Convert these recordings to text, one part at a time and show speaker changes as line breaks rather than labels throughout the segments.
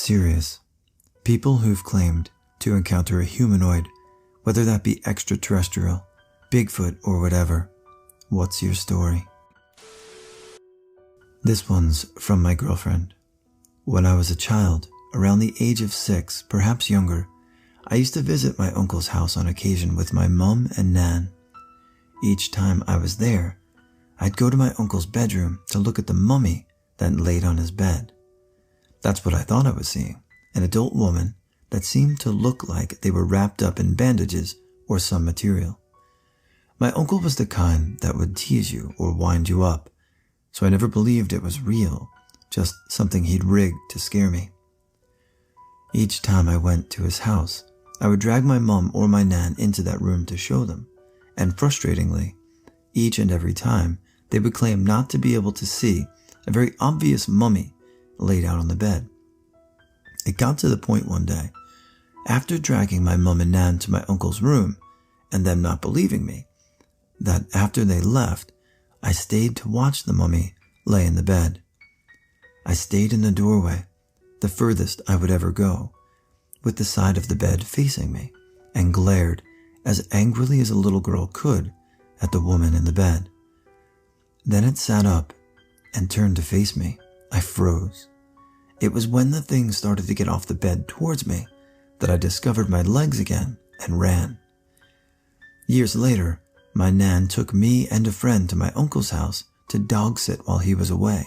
serious. People who've claimed to encounter a humanoid, whether that be extraterrestrial, Bigfoot, or whatever. What's your story? This one's from my girlfriend. When I was a child, around the age of 6, perhaps younger, I used to visit my uncle's house on occasion with my mum and Nan. Each time I was there, I'd go to my uncle's bedroom to look at the mummy that laid on his bed. That's what I thought I was seeing, an adult woman that seemed to look like they were wrapped up in bandages or some material. My uncle was the kind that would tease you or wind you up, so I never believed it was real, just something he'd rigged to scare me. Each time I went to his house, I would drag my mum or my Nan into that room to show them, and frustratingly, each and every time, they would claim not to be able to see a very obvious mummy laid out on the bed. It got to the point one day, after dragging my mum and Nan to my uncle's room, and them not believing me, that after they left, I stayed to watch the mummy lay in the bed. I stayed in the doorway, the furthest I would ever go, with the side of the bed facing me, and glared as angrily as a little girl could at the woman in the bed. Then it sat up and turned to face me. I froze. It was when the thing started to get off the bed towards me that I discovered my legs again and ran. Years later, my Nan took me and a friend to my uncle's house to dog sit while he was away.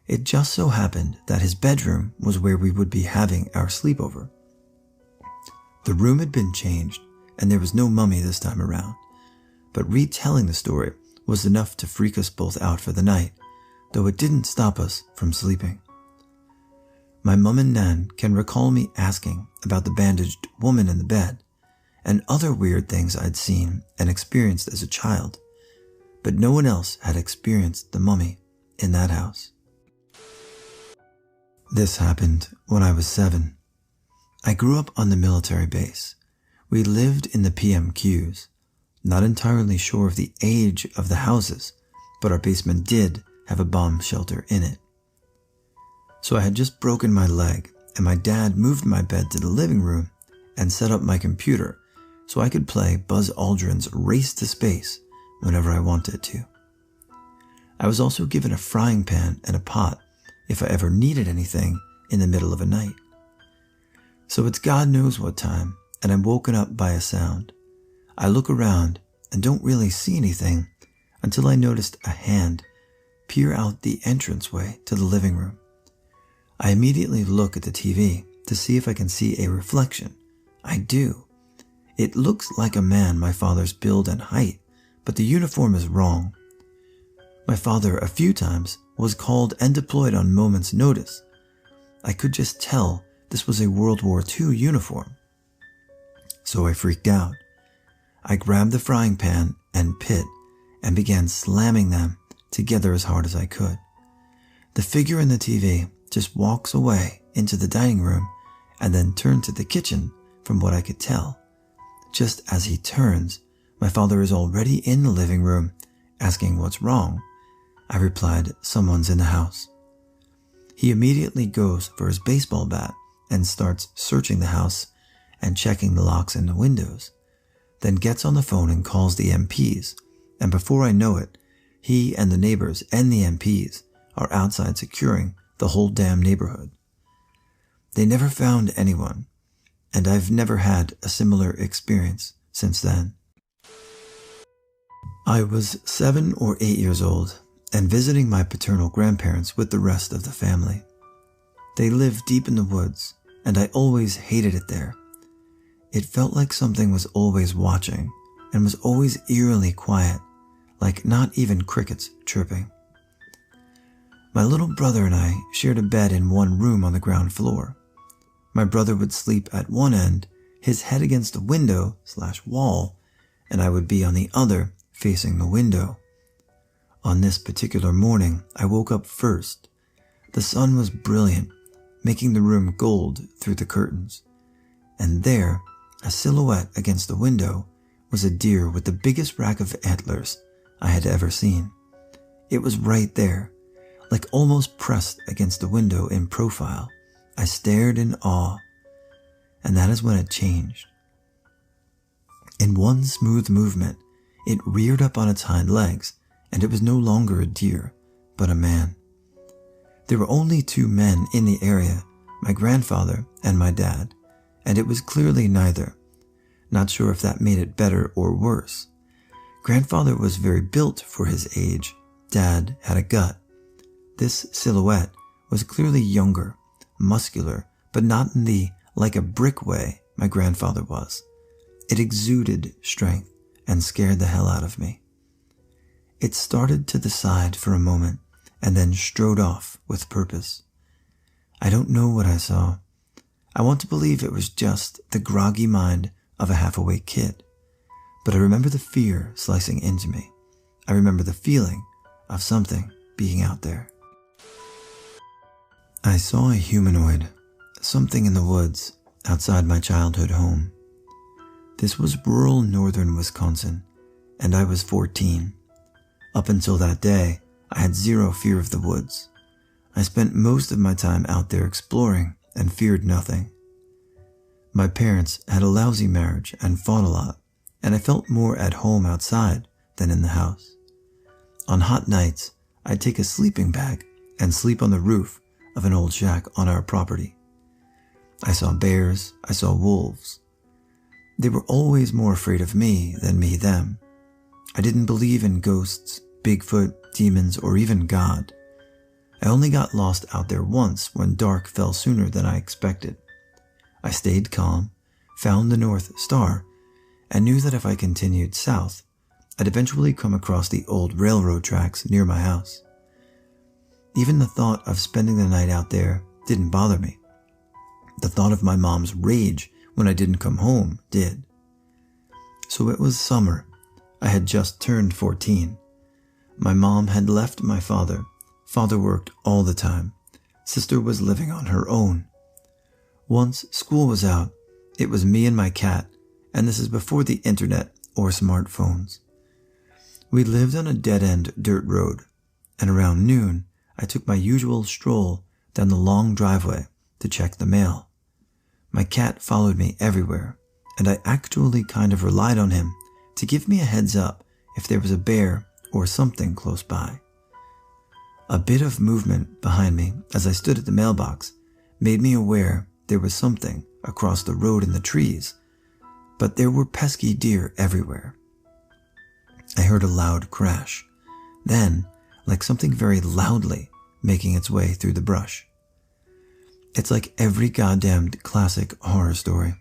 It just so happened that his bedroom was where we would be having our sleepover. The room had been changed, and there was no mummy this time around, but retelling the story was enough to freak us both out for the night, though it didn't stop us from sleeping. My mum and Nan can recall me asking about the bandaged woman in the bed and other weird things I'd seen and experienced as a child, but no one else had experienced the mummy in that house. This happened when I was 7. I grew up on the military base. We lived in the PMQs, not entirely sure of the age of the houses, but our basement did have a bomb shelter in it. So I had just broken my leg, and my dad moved my bed to the living room and set up my computer so I could play Buzz Aldrin's Race to Space whenever I wanted to. I was also given a frying pan and a pot if I ever needed anything in the middle of a night. So it's God knows what time, and I'm woken up by a sound. I look around and don't really see anything until I noticed a hand peer out the entranceway to the living room. I immediately look at the TV to see if I can see a reflection. I do. It looks like a man my father's build and height, but the uniform is wrong. My father, a few times, was called and deployed on moment's notice. I could just tell this was a World War II uniform. So I freaked out. I grabbed the frying pan and pit and began slamming them together as hard as I could. The figure in the TV just walks away into the dining room and then turned to the kitchen from what I could tell. Just as he turns, my father is already in the living room asking what's wrong. I replied, someone's in the house. He immediately goes for his baseball bat and starts searching the house and checking the locks and the windows, then gets on the phone and calls the MPs, and before I know it, he and the neighbors and the MPs are outside securing the whole damn neighborhood. They never found anyone, and I've never had a similar experience since then. I was 7 or 8 years old and visiting my paternal grandparents with the rest of the family. They lived deep in the woods, and I always hated it there. It felt like something was always watching and was always eerily quiet, like not even crickets chirping. My little brother and I shared a bed in one room on the ground floor. My brother would sleep at one end, his head against the window/wall, and I would be on the other, facing the window. On this particular morning, I woke up first. The sun was brilliant, making the room gold through the curtains. And there, a silhouette against the window, was a deer with the biggest rack of antlers I had ever seen. It was right there, like almost pressed against the window in profile, I stared in awe, and that is when it changed. In one smooth movement, it reared up on its hind legs, and it was no longer a deer, but a man. There were only two men in the area, my grandfather and my dad, and it was clearly neither. Not sure if that made it better or worse. Grandfather was very built for his age. Dad had a gut. This silhouette was clearly younger, muscular, but not in the like a brick way my grandfather was. It exuded strength and scared the hell out of me. It started to the side for a moment and then strode off with purpose. I don't know what I saw. I want to believe it was just the groggy mind of a half-awake kid. But I remember the fear slicing into me. I remember the feeling of something being out there. I saw a humanoid, something in the woods outside my childhood home. This was rural northern Wisconsin, and I was 14. Up until that day, I had zero fear of the woods. I spent most of my time out there exploring and feared nothing. My parents had a lousy marriage and fought a lot, and I felt more at home outside than in the house. On hot nights, I'd take a sleeping bag and sleep on the roof of an old shack on our property. I saw bears, I saw wolves. They were always more afraid of me than me them. I didn't believe in ghosts, Bigfoot, demons, or even God. I only got lost out there once when dark fell sooner than I expected. I stayed calm, found the North Star, and knew that if I continued south, I'd eventually come across the old railroad tracks near my house. Even the thought of spending the night out there didn't bother me. The thought of my mom's rage when I didn't come home did. So it was summer. I had just turned 14. My mom had left my father. Father worked all the time. Sister was living on her own. Once school was out, it was me and my cat, and this is before the internet or smartphones. We lived on a dead-end dirt road, and around noon, I took my usual stroll down the long driveway to check the mail. My cat followed me everywhere, and I actually kind of relied on him to give me a heads up if there was a bear or something close by. A bit of movement behind me as I stood at the mailbox made me aware there was something across the road in the trees, but there were pesky deer everywhere. I heard a loud crash, then like something very loudly making its way through the brush. It's like every goddamned classic horror story.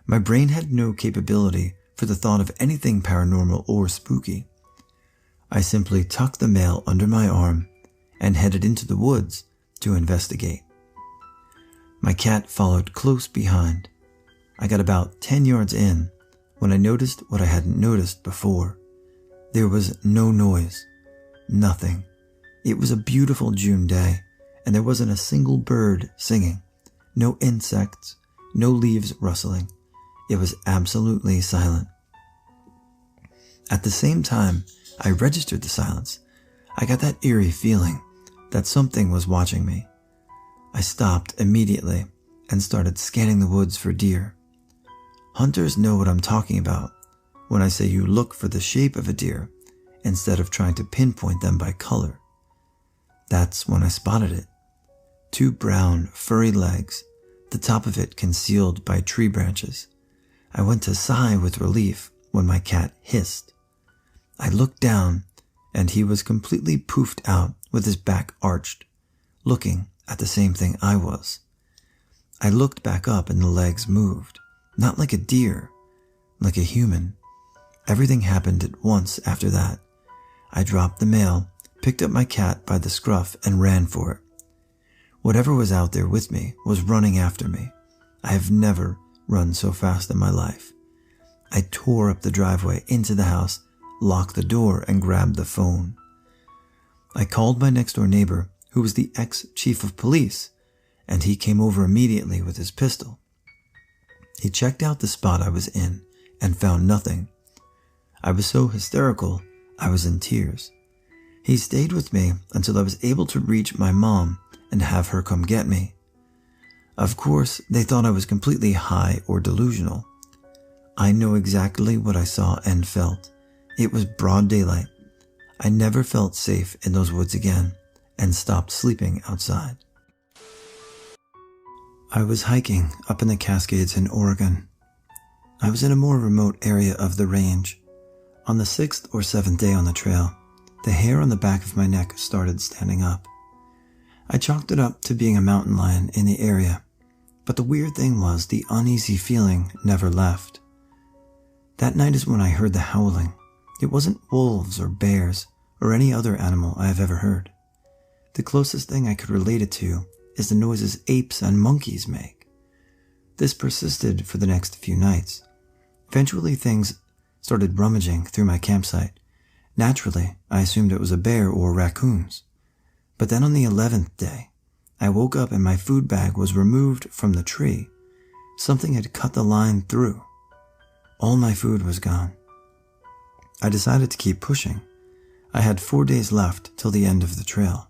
My brain had no capability for the thought of anything paranormal or spooky. I simply tucked the mail under my arm and headed into the woods to investigate. My cat followed close behind. I got about 10 yards in when I noticed what I hadn't noticed before. There was no noise, nothing. It was a beautiful June day, and there wasn't a single bird singing, no insects, no leaves rustling. It was absolutely silent. At the same time I registered the silence, I got that eerie feeling that something was watching me. I stopped immediately and started scanning the woods for deer. Hunters know what I'm talking about when I say you look for the shape of a deer instead of trying to pinpoint them by color. That's when I spotted it. 2 brown, furry legs, the top of it concealed by tree branches. I went to sigh with relief when my cat hissed. I looked down, and he was completely poofed out with his back arched, looking at the same thing I was. I looked back up and the legs moved, not like a deer, like a human. Everything happened at once after that. I dropped the mail, picked up my cat by the scruff, and ran for it. Whatever was out there with me was running after me. I have never run so fast in my life. I tore up the driveway into the house, locked the door, and grabbed the phone. I called my next-door neighbor, who was the ex-chief of police, and he came over immediately with his pistol. He checked out the spot I was in and found nothing. I was so hysterical, I was in tears. He stayed with me until I was able to reach my mom and have her come get me. Of course, they thought I was completely high or delusional. I know exactly what I saw and felt. It was broad daylight. I never felt safe in those woods again and stopped sleeping outside. I was hiking up in the Cascades in Oregon. I was in a more remote area of the range. On the 6th or 7th day on the trail, the hair on the back of my neck started standing up. I chalked it up to being a mountain lion in the area, but the weird thing was the uneasy feeling never left. That night is when I heard the howling. It wasn't wolves or bears or any other animal I have ever heard. The closest thing I could relate it to is the noises apes and monkeys make. This persisted for the next few nights. Eventually things started rummaging through my campsite. Naturally, I assumed it was a bear or raccoons. But then on the 11th day, I woke up and my food bag was removed from the tree. Something had cut the line through. All my food was gone. I decided to keep pushing. I had 4 days left till the end of the trail.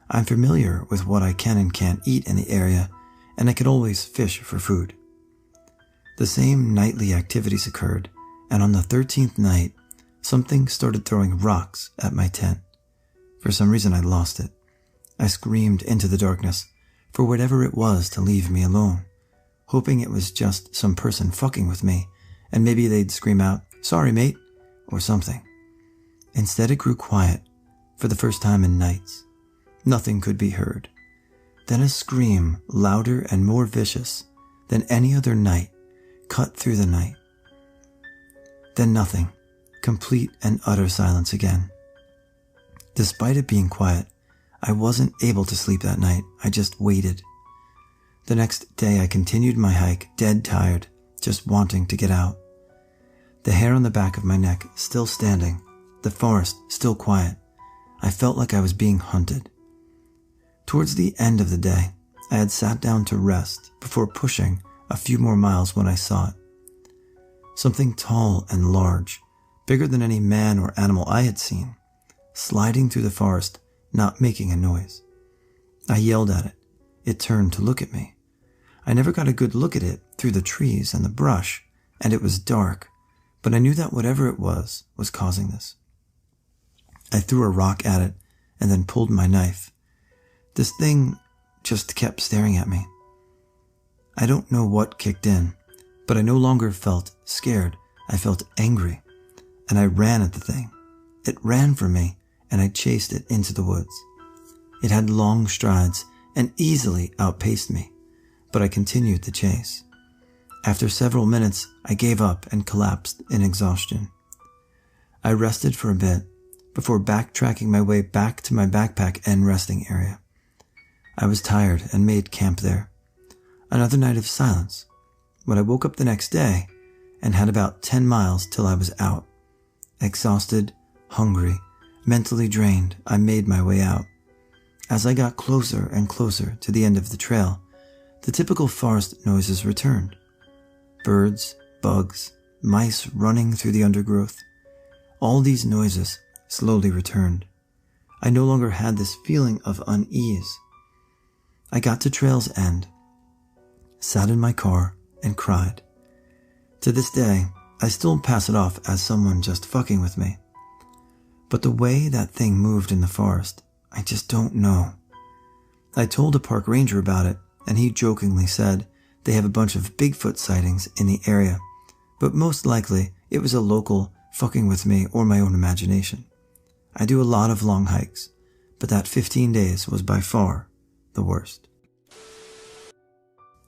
I'm familiar with what I can and can't eat in the area, and I could always fish for food. The same nightly activities occurred, and on the 13th night, something started throwing rocks at my tent. For some reason I lost it. I screamed into the darkness for whatever it was to leave me alone, hoping it was just some person fucking with me, and maybe they'd scream out, "Sorry, mate," or something. Instead, it grew quiet for the first time in nights. Nothing could be heard. Then a scream, louder and more vicious than any other night, cut through the night. Then nothing, complete and utter silence again. Despite it being quiet, I wasn't able to sleep that night. I just waited. The next day I continued my hike, dead tired, just wanting to get out. The hair on the back of my neck still standing, the forest still quiet. I felt like I was being hunted. Towards the end of the day, I had sat down to rest before pushing a few more miles when I saw it. Something tall and large, bigger than any man or animal I had seen, sliding through the forest, not making a noise. I yelled at it. It turned to look at me. I never got a good look at it through the trees and the brush, and it was dark, but I knew that whatever it was causing this. I threw a rock at it and then pulled my knife. This thing just kept staring at me. I don't know what kicked in, but I no longer felt scared. I felt angry, and I ran at the thing. It ran from me, and I chased it into the woods. It had long strides and easily outpaced me, but I continued the chase. After several minutes, I gave up and collapsed in exhaustion. I rested for a bit before backtracking my way back to my backpack and resting area. I was tired and made camp there. Another night of silence, when I woke up the next day and had about 10 miles till I was out. Exhausted, hungry, mentally drained, I made my way out. As I got closer and closer to the end of the trail, the typical forest noises returned. Birds, bugs, mice running through the undergrowth. All these noises slowly returned. I no longer had this feeling of unease. I got to trail's end, sat in my car, and cried. To this day, I still pass it off as someone just fucking with me. But the way that thing moved in the forest, I just don't know. I told a park ranger about it, and he jokingly said they have a bunch of Bigfoot sightings in the area, but most likely it was a local fucking with me or my own imagination. I do a lot of long hikes, but that 15 days was by far the worst.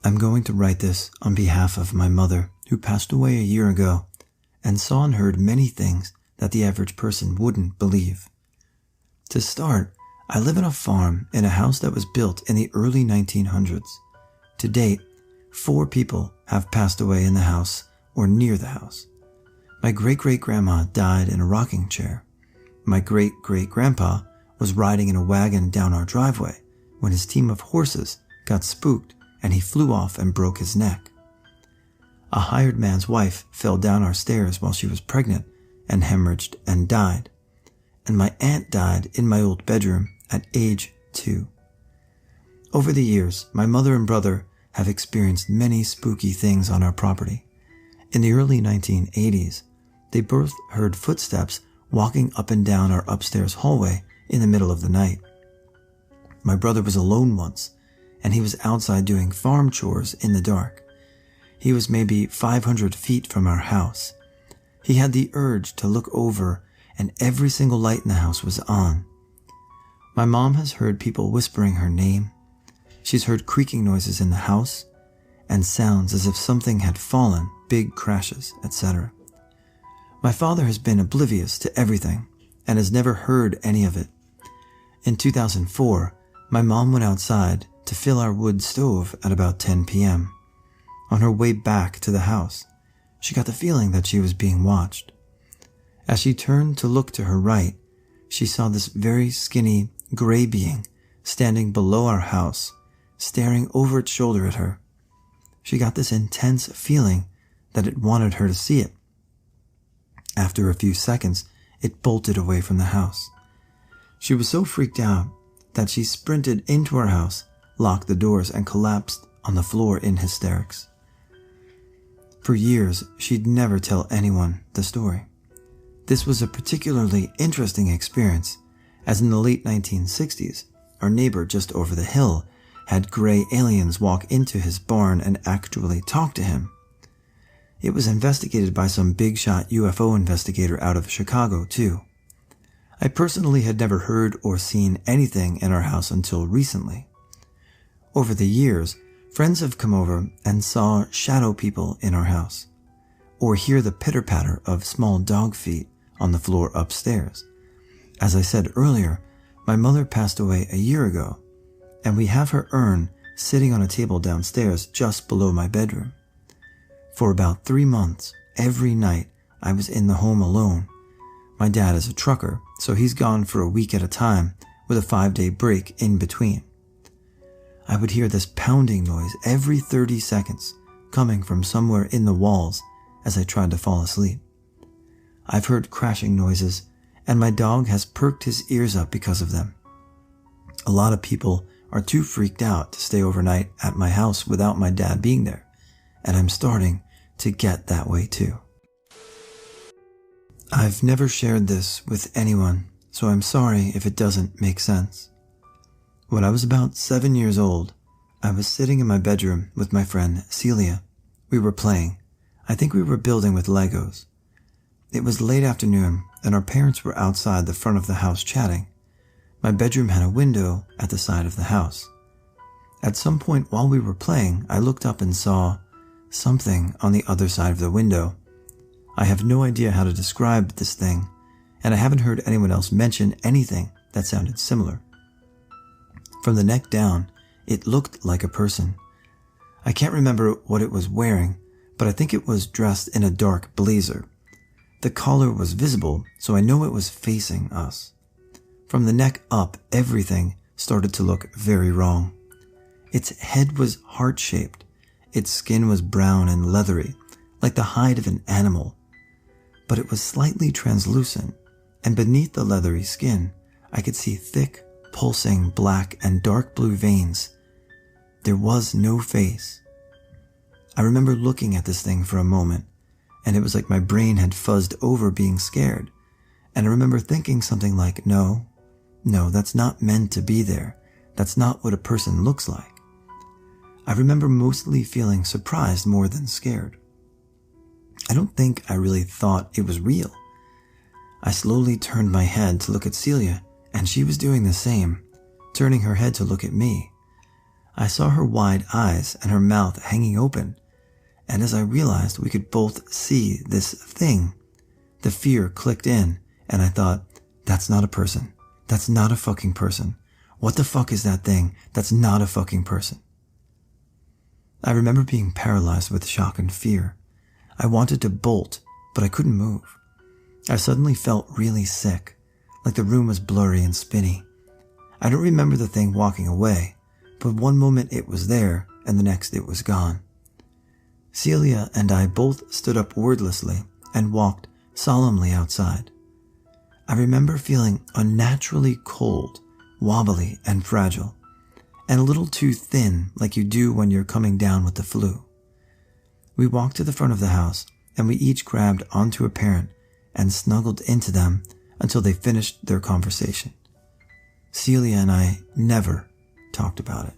I'm going to write this on behalf of my mother, who passed away a year ago and saw and heard many things that the average person wouldn't believe. To start, I live on a farm in a house that was built in the early 1900s. To date, 4 people have passed away in the house or near the house. My great-great-grandma died in a rocking chair. My great-great-grandpa was riding in a wagon down our driveway when his team of horses got spooked and he flew off and broke his neck. A hired man's wife fell down our stairs while she was pregnant and hemorrhaged and died. And my aunt died in my old bedroom at age 2. Over the years, my mother and brother have experienced many spooky things on our property. In the early 1980s, they both heard footsteps walking up and down our upstairs hallway in the middle of the night. My brother was alone once, and he was outside doing farm chores in the dark. He was maybe 500 feet from our house. He had the urge to look over, and every single light in the house was on. My mom has heard people whispering her name. She's heard creaking noises in the house, and sounds as if something had fallen, big crashes, etc. My father has been oblivious to everything, and has never heard any of it. In 2004, my mom went outside to fill our wood stove at about 10 p.m. On her way back to the house, she got the feeling that she was being watched. As she turned to look to her right, she saw this very skinny, gray being standing below our house, staring over its shoulder at her. She got this intense feeling that it wanted her to see it. After a few seconds, it bolted away from the house. She was so freaked out that she sprinted into our house, locked the doors, and collapsed on the floor in hysterics. For years, she'd never tell anyone the story. This was a particularly interesting experience, as in the late 1960s, our neighbor just over the hill had gray aliens walk into his barn and actually talk to him. It was investigated by some big-shot UFO investigator out of Chicago, too. I personally had never heard or seen anything in our house until recently. Over the years, friends have come over and saw shadow people in our house, or hear the pitter-patter of small dog feet on the floor upstairs. As I said earlier, my mother passed away a year ago, and we have her urn sitting on a table downstairs just below my bedroom. For about 3 months, every night, I was in the home alone. My dad is a trucker, so he's gone for a week at a time with a 5-day break in between. I would hear this pounding noise every 30 seconds coming from somewhere in the walls as I tried to fall asleep. I've heard crashing noises, and my dog has perked his ears up because of them. A lot of people are too freaked out to stay overnight at my house without my dad being there, and I'm starting to get that way too. I've never shared this with anyone, so I'm sorry if it doesn't make sense. When I was about 7 years old, I was sitting in my bedroom with my friend Celia. We were playing. I think we were building with Legos. It was late afternoon, and our parents were outside the front of the house chatting. My bedroom had a window at the side of the house. At some point while we were playing, I looked up and saw something on the other side of the window. I have no idea how to describe this thing, and I haven't heard anyone else mention anything that sounded similar. From the neck down, it looked like a person. I can't remember what it was wearing, but I think it was dressed in a dark blazer. The collar was visible, so I know it was facing us. From the neck up, everything started to look very wrong. Its head was heart-shaped. Its skin was brown and leathery, like the hide of an animal. But it was slightly translucent, and beneath the leathery skin, I could see thick, pulsing black and dark blue veins. There was no face. I remember looking at this thing for a moment, and it was like my brain had fuzzed over being scared. And I remember thinking something like, no, that's not meant to be there. That's not what a person looks like. I remember mostly feeling surprised more than scared. I don't think I really thought it was real. I slowly turned my head to look at Celia, and she was doing the same, turning her head to look at me. I saw her wide eyes and her mouth hanging open, and as I realized we could both see this thing, the fear clicked in, and I thought, that's not a person. That's not a fucking person. What the fuck is that thing? That's not a fucking person. I remember being paralyzed with shock and fear. I wanted to bolt, but I couldn't move. I suddenly felt really sick, like the room was blurry and spinny. I don't remember the thing walking away, but one moment it was there, and the next it was gone. Celia and I both stood up wordlessly and walked solemnly outside. I remember feeling unnaturally cold, wobbly, and fragile, and a little too thin like you do when you're coming down with the flu. We walked to the front of the house and we each grabbed onto a parent and snuggled into them until they finished their conversation. Celia and I never talked about it.